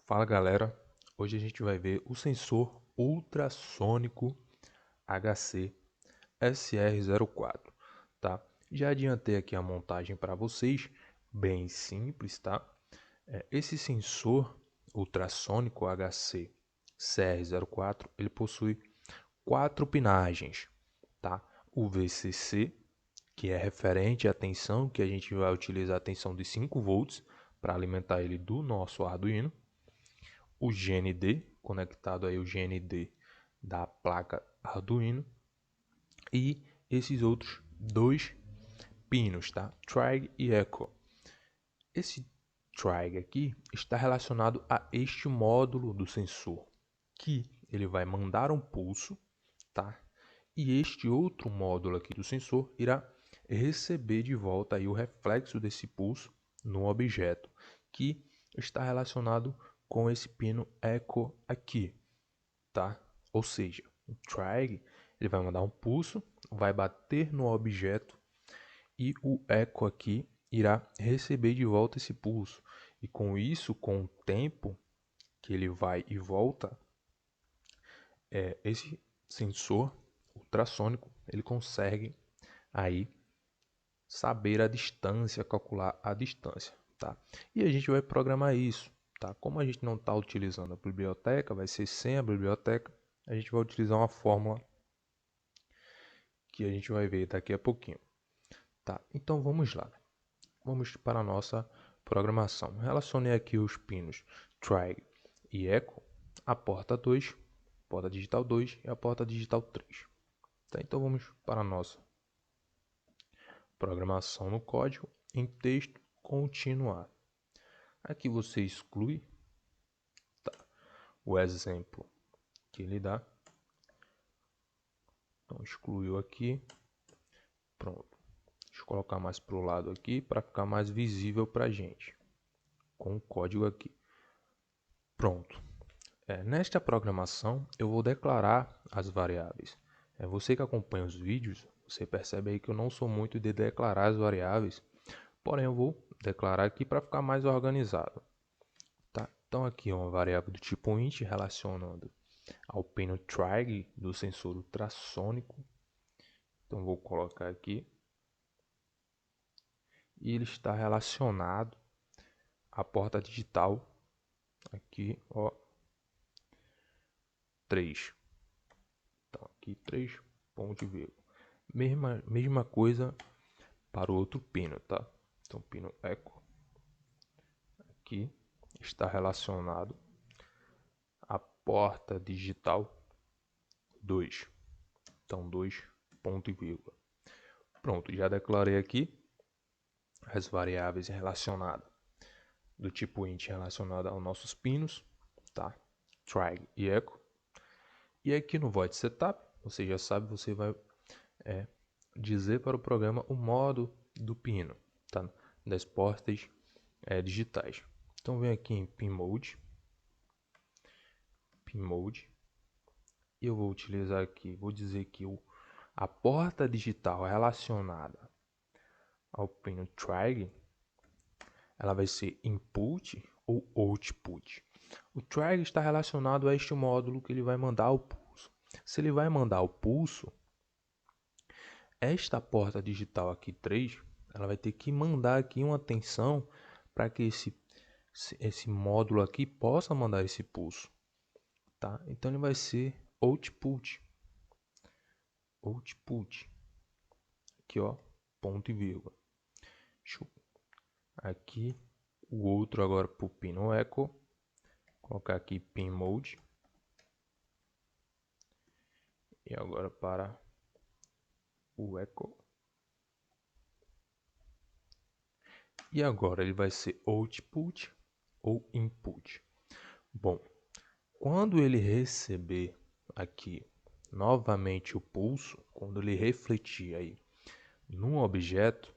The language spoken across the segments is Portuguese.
Fala galera, hoje a gente vai ver o sensor ultrassônico HC SR04, tá? Já adiantei aqui a montagem para vocês, bem simples, tá? Esse sensor ultrassônico HC CR04, ele possui 4 pinagens, tá? O VCC, que é referente à tensão, que a gente vai utilizar a tensão de 5 volts para alimentar ele do nosso Arduino. O GND, conectado aí o GND da placa Arduino, e esses outros 2 pinos, tá? Trig e Echo. Esse Trig aqui está relacionado a este módulo do sensor, que ele vai mandar um pulso, tá? E este outro módulo aqui do sensor irá receber de volta aí o reflexo desse pulso no objeto, que está relacionado com esse pino Echo aqui, tá? Ou seja, o Trig ele vai mandar um pulso, vai bater no objeto e o Echo aqui irá receber de volta esse pulso. E com isso, com o tempo que ele vai e volta, esse sensor ultrassônico ele consegue aí saber a distância, calcular a distância, tá? E a gente vai programar isso, tá? Como a gente não está utilizando a biblioteca, vai ser sem a biblioteca, a gente vai utilizar uma fórmula que a gente vai ver daqui a pouquinho, tá? Então vamos lá, vamos para a nossa programação. Relacionei aqui os pinos Trig e Echo, a porta 2, porta digital 2 e a porta digital 3. Tá? Então vamos para a nossa programação no código em texto continuar. Aqui você exclui, tá, o exemplo que ele dá. Então excluiu aqui. Pronto. Deixa eu colocar mais para o lado aqui para ficar mais visível para a gente. Com o código aqui. Pronto. Nesta programação eu vou declarar as variáveis. Você que acompanha os vídeos, você percebe aí que eu não sou muito de declarar as variáveis. Porém eu vou declarar aqui para ficar mais organizado. Tá? Então aqui é uma variável do tipo int relacionando ao pino Trig do sensor ultrassônico. Então vou colocar aqui. E ele está relacionado à porta digital aqui, ó, 3. Então aqui 3 ponto e vírgula. Mesma coisa para o outro pino, tá? Então pino Echo aqui está relacionado à porta digital 2. Então 2 ponto e vírgula. Pronto, já declarei aqui as variáveis relacionadas do tipo int relacionada aos nossos pinos, tá? Trig e Echo. E aqui no void setup, você já sabe, você vai dizer para o programa o modo do pino, tá? Das portas digitais. Então vem aqui em pin mode, e eu vou utilizar aqui, vou dizer que a porta digital relacionada ao pino Trig, ela vai ser input ou output. O Trig está relacionado a este módulo que ele vai mandar o pulso. Se ele vai mandar o pulso, esta porta digital aqui 3, ela vai ter que mandar aqui uma tensão para que esse módulo aqui possa mandar esse pulso, tá? Então ele vai ser output, aqui ó, ponto e vírgula. Aqui o outro agora para o pino Echo, colocar aqui pin mode, e agora para o Echo. E agora ele vai ser output ou input. Bom, quando ele receber aqui novamente o pulso, quando ele refletir aí num objeto,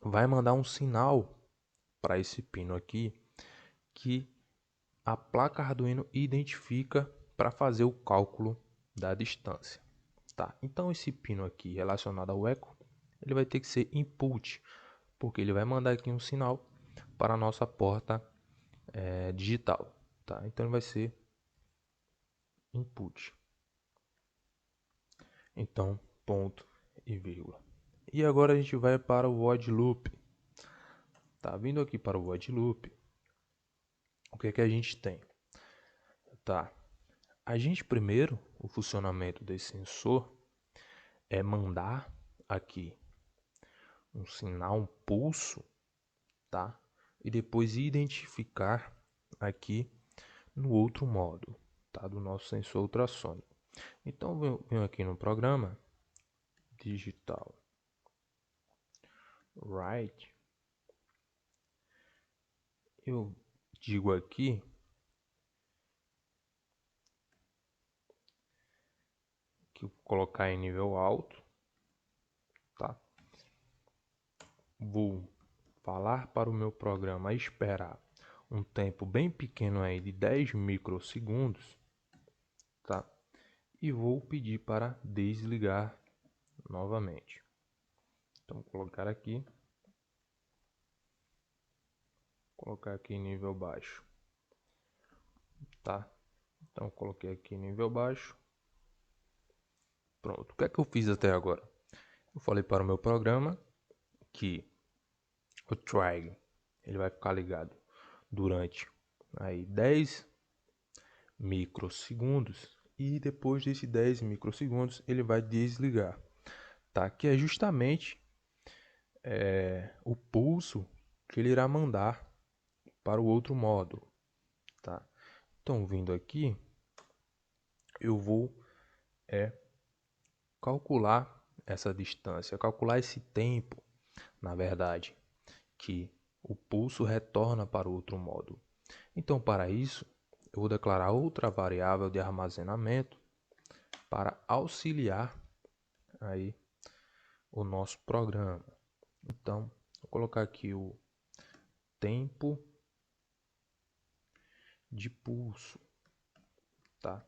vai mandar um sinal para esse pino aqui que a placa Arduino identifica para fazer o cálculo da distância, tá? Então esse pino aqui relacionado ao Echo, ele vai ter que ser input, porque ele vai mandar aqui um sinal para a nossa porta digital. tá? Então ele vai ser input. Então, ponto e vírgula. E agora a gente vai para o void loop. Tá, vindo aqui para o void loop, o que é que a gente tem? Tá, a gente primeiro, o funcionamento desse sensor é mandar aqui um sinal, um pulso, tá? E depois identificar aqui no outro módulo, tá? Do nosso sensor ultrassônico. Então, venho aqui no programa digital write, eu digo aqui que eu vou colocar em nível alto, tá? Vou falar para o meu programa esperar um tempo bem pequeno aí de 10 microsegundos, tá? E vou pedir para desligar novamente. Então, vou colocar aqui em nível baixo, tá? Então, coloquei aqui em nível baixo. Pronto. O que é que eu fiz até agora? Eu falei para o meu programa que o trig ele vai ficar ligado durante aí 10 microsegundos e depois desses 10 microsegundos ele vai desligar, tá? Que é justamente o pulso que ele irá mandar para o outro módulo, tá? Então, vindo aqui, eu vou calcular essa distância, calcular esse tempo, na verdade, que o pulso retorna para o outro módulo. Então, para isso, eu vou declarar outra variável de armazenamento para auxiliar aí o nosso programa. Então, vou colocar aqui o tempo de pulso, tá?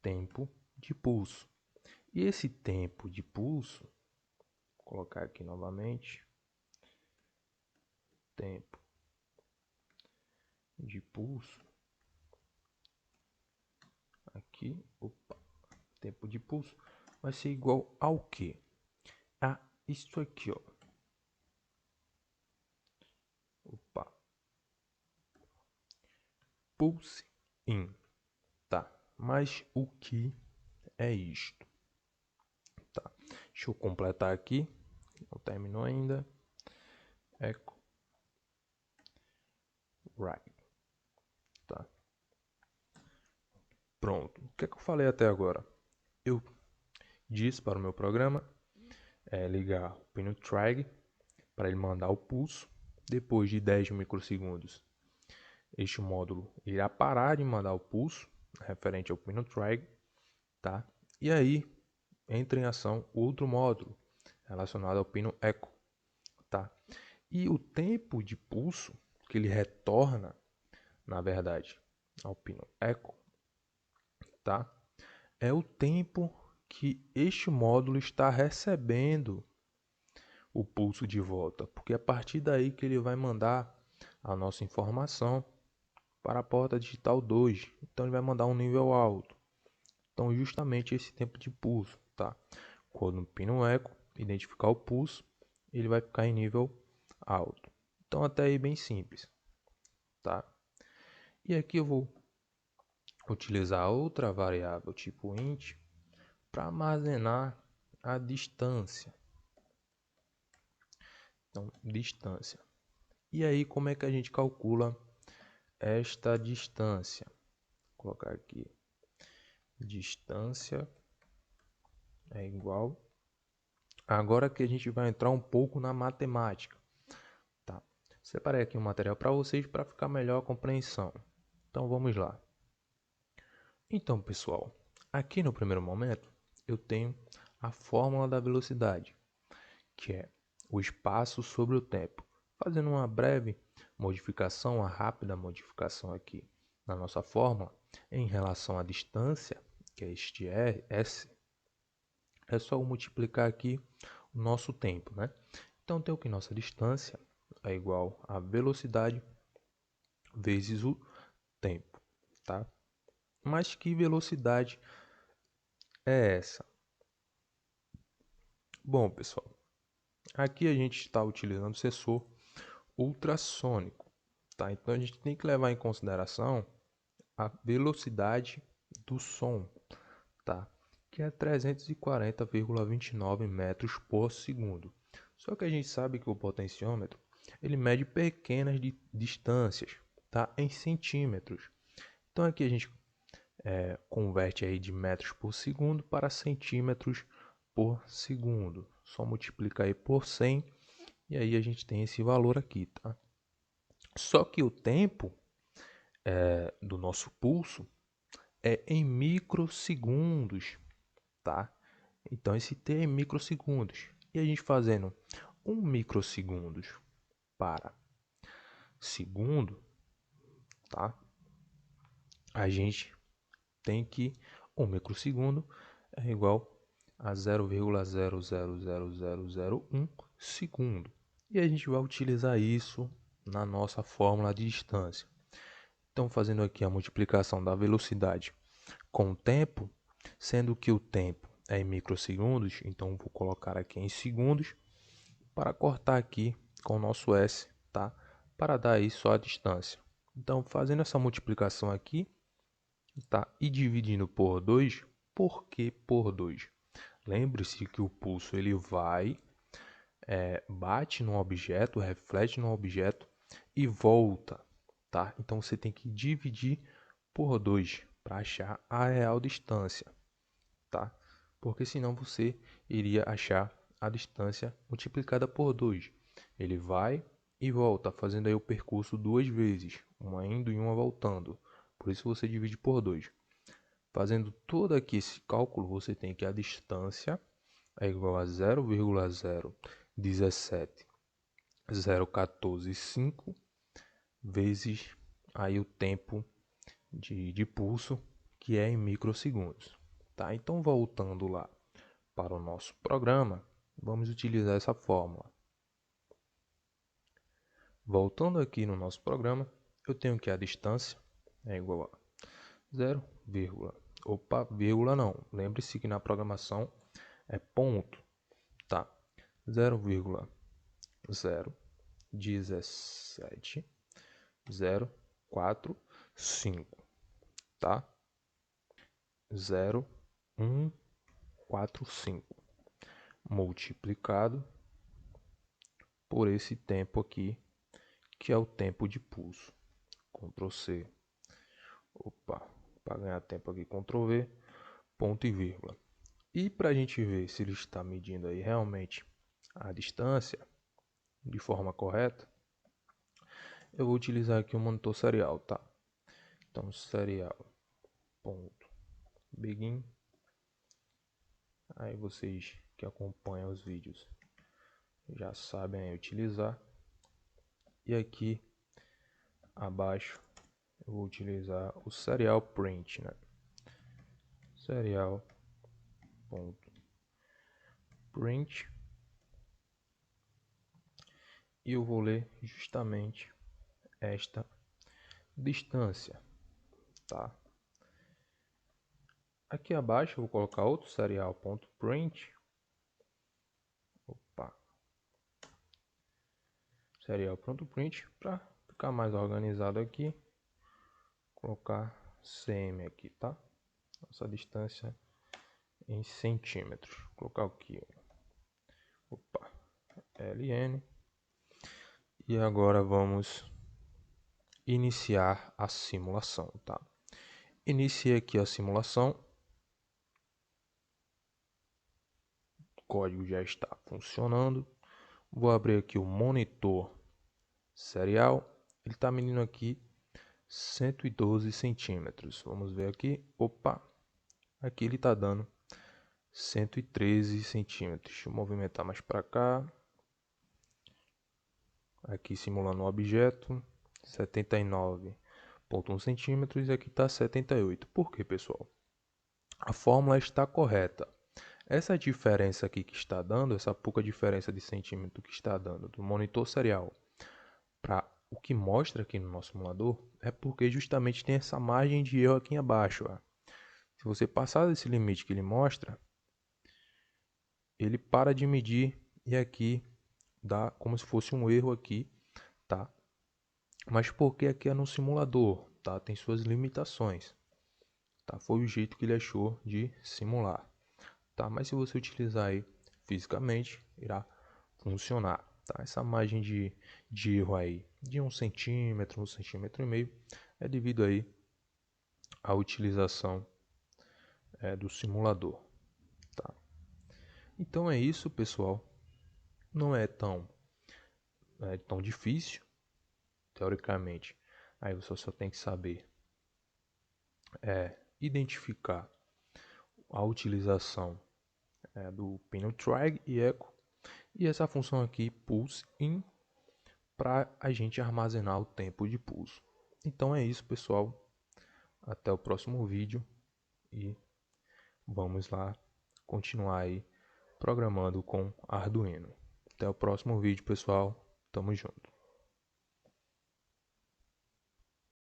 Tempo de pulso. E esse tempo de pulso, vou colocar aqui novamente, tempo de pulso, aqui, opa, tempo de pulso vai ser igual ao que? A isso aqui, ó. Opa. Pulse in, tá? Mas o que é isto? Tá. Deixa eu completar aqui, não terminou ainda. Echo write, tá? Pronto. O que é que eu falei até agora? Eu disse para o meu programa ligar o pino trig para ele mandar o pulso. Depois de 10 microsegundos, este módulo irá parar de mandar o pulso referente ao pino trig, tá? E aí entra em ação outro módulo relacionado ao pino echo, tá? E o tempo de pulso que ele retorna, na verdade, ao pino echo, tá? É o tempo que este módulo está recebendo o pulso de volta, porque é a partir daí que ele vai mandar a nossa informação para a porta digital 2. Então ele vai mandar um nível alto. Então justamente esse tempo de pulso, tá? Quando o pino eco identificar o pulso, ele vai ficar em nível alto. Então até aí bem simples, tá? E aqui eu vou utilizar outra variável tipo int para armazenar a distância. Então, distância. E aí, como é que a gente calcula esta distância? Vou colocar aqui, distância é igual. Agora que a gente vai entrar um pouco na matemática, tá? Separei aqui um material para vocês para ficar melhor a compreensão. Então, vamos lá. Então, pessoal, aqui no primeiro momento, eu tenho a fórmula da velocidade, que é o espaço sobre o tempo. Fazendo uma breve modificação, uma rápida modificação aqui na nossa fórmula, em relação à distância, que é este S, é só eu multiplicar aqui o nosso tempo, né? Então, tem que nossa distância é igual a velocidade vezes o tempo, tá? Mas que velocidade é essa? Bom, pessoal, aqui a gente está utilizando o sensor ultrassônico, tá? Então a gente tem que levar em consideração a velocidade do som, tá? Que é 340,29 metros por segundo. Só que a gente sabe que o potenciômetro ele mede pequenas distâncias, tá? Em centímetros. Então aqui a gente converte aí de metros por segundo para centímetros por segundo. Só multiplica aí por 100 e aí a gente tem esse valor aqui, tá? Só que o tempo do nosso pulso é em microsegundos, tá? Então esse T é em microsegundos. E a gente fazendo 1 microsegundos para segundo, tá? A gente tem que 1 microsegundo é igual a 0,000001 segundo. E a gente vai utilizar isso na nossa fórmula de distância. Então, fazendo aqui a multiplicação da velocidade com o tempo, sendo que o tempo é em microsegundos, então vou colocar aqui em segundos para cortar aqui com o nosso S, tá? Para dar aí só a distância. Então, fazendo essa multiplicação aqui, tá? E dividindo por 2, por que por 2? Lembre-se que o pulso ele vai, bate no objeto, reflete no objeto e volta, tá? Então você tem que dividir por 2 para achar a real distância, tá? Porque senão você iria achar a distância multiplicada por 2. Ele vai e volta, fazendo aí o percurso duas vezes, uma indo e uma voltando. Por isso você divide por 2. Fazendo todo aqui esse cálculo, você tem que a distância é igual a 0,017014,5 vezes aí o tempo de pulso, que é em microsegundos. Tá? Então, voltando lá para o nosso programa, vamos utilizar essa fórmula. Voltando aqui no nosso programa, eu tenho que a distância é igual a 0, opa, vírgula não. Lembre-se que na programação é ponto, tá? 0,017045, tá? 0,145 multiplicado por esse tempo aqui, que é o tempo de pulso. Ctrl C. Opa, para ganhar tempo aqui, Ctrl V, ponto e vírgula. E para a gente ver se ele está medindo aí realmente a distância de forma correta, eu vou utilizar aqui o monitor serial, tá? Então, serial.begin. Aí vocês que acompanham os vídeos já sabem utilizar. E aqui abaixo eu vou utilizar o serial print, né? Serial.print. E eu vou ler justamente esta distância, tá? Aqui abaixo eu vou colocar outro serial.print. Opa. Serial.print para ficar mais organizado aqui. Colocar cm aqui, tá? Nossa distância em centímetros. Vou colocar aqui. Opa. LN. E agora vamos iniciar a simulação, tá? Iniciei aqui a simulação. O código já está funcionando. Vou abrir aqui o monitor serial. Ele está medindo aqui 112 centímetros. Vamos ver aqui. Opa! Aqui ele está dando 113 centímetros. Deixa eu movimentar mais para cá. Aqui simulando o objeto. 79,1 centímetros. E aqui está 78. Por quê, pessoal? A fórmula está correta. Essa diferença aqui que está dando, essa pouca diferença de centímetro que está dando do monitor serial para o que mostra aqui no nosso simulador é porque justamente tem essa margem de erro aqui abaixo. Ó. Se você passar desse limite que ele mostra, ele para de medir e aqui dá como se fosse um erro aqui, tá? Mas porque aqui é no simulador, tá? Tem suas limitações, tá? Foi o jeito que ele achou de simular, tá? Mas se você utilizar aí fisicamente, irá funcionar, tá? Essa margem de erro aí de 1 centímetro, 1,5 cm é devido aí à utilização do simulador, tá? Então é isso, pessoal. Não é tão difícil, teoricamente. Aí você só tem que saber identificar a utilização do pino drag e echo e essa função aqui pulse in para a gente armazenar o tempo de pulso. Então é isso, pessoal. Até o próximo vídeo e vamos lá continuar aí programando com Arduino. Até o próximo vídeo, pessoal. Tamo junto.